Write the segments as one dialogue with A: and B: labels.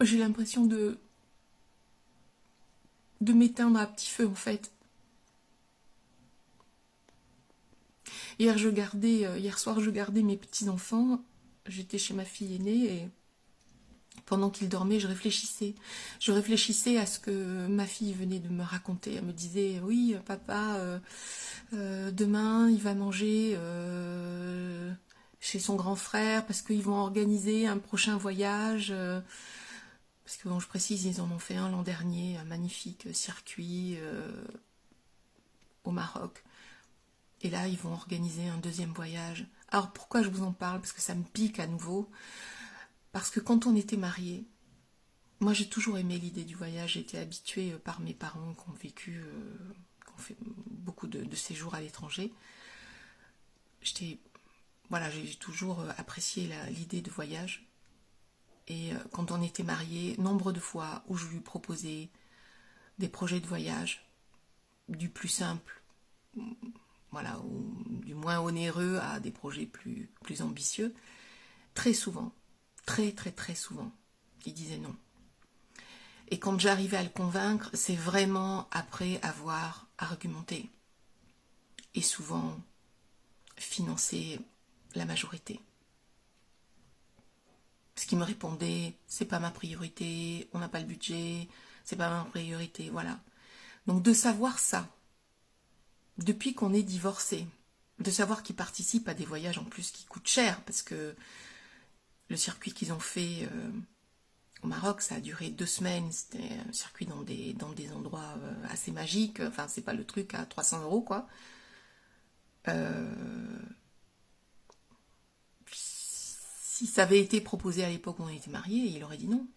A: J'ai l'impression de m'éteindre à petit feu en fait. Hier soir, je gardais mes petits-enfants. J'étais chez ma fille aînée et pendant qu'ils dormaient, je réfléchissais. Je réfléchissais à ce que ma fille venait de me raconter. Elle me disait, oui, papa, demain, il va manger chez son grand frère parce qu'ils vont organiser un prochain voyage. Parce que, bon, je précise, ils en ont fait un l'an dernier, un magnifique circuit au Maroc. Et là, ils vont organiser un deuxième voyage. Alors, pourquoi je vous en parle? Parce que ça me pique à nouveau. Parce que quand on était mariés, moi j'ai toujours aimé l'idée du voyage. J'ai été habituée par mes parents qui ont vécu, qui ont fait beaucoup de séjours à l'étranger. J'étais, voilà, j'ai toujours apprécié l'idée de voyage. Et quand on était mariés, nombre de fois où je lui proposais des projets de voyage, du plus simple, voilà, ou du moins onéreux à des projets plus ambitieux, très souvent, très souvent, il disait non. Et quand j'arrivais à le convaincre, c'est vraiment après avoir argumenté et souvent financé la majorité. Ce qui me répondait, c'est pas ma priorité, on n'a pas le budget, c'est pas ma priorité, voilà. Donc de savoir ça, depuis qu'on est divorcé, de savoir qu'ils participent à des voyages en plus qui coûtent cher, parce que le circuit qu'ils ont fait au Maroc, ça a duré 2 semaines, c'était un circuit dans des endroits assez magiques, enfin c'est pas le truc à 300 € quoi. Si ça avait été proposé à l'époque où on était mariés, il aurait dit non.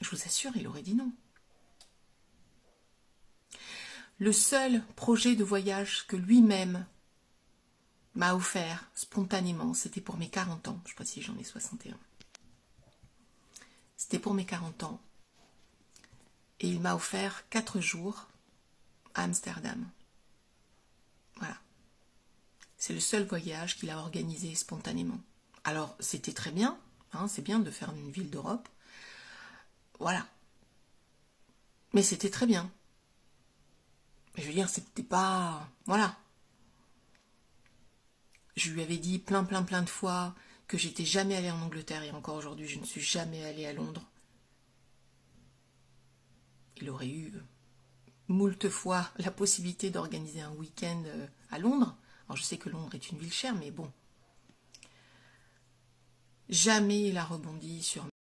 A: Je vous assure, il aurait dit non. Le seul projet de voyage que lui-même m'a offert spontanément, c'était pour mes 40 ans. Je précise, j'en ai 61. C'était pour mes 40 ans. Et il m'a offert 4 jours à Amsterdam. Voilà. C'est le seul voyage qu'il a organisé spontanément. Alors, c'était très bien, hein, c'est bien de faire une ville d'Europe. Voilà. Mais c'était très bien. Je veux dire, c'était pas... Voilà. Je lui avais dit plein de fois que j'étais jamais allée en Angleterre et encore aujourd'hui, je ne suis jamais allée à Londres. Il aurait eu moult fois la possibilité d'organiser un week-end à Londres. Alors, je sais que Londres est une ville chère, mais bon. Jamais il a rebondi sur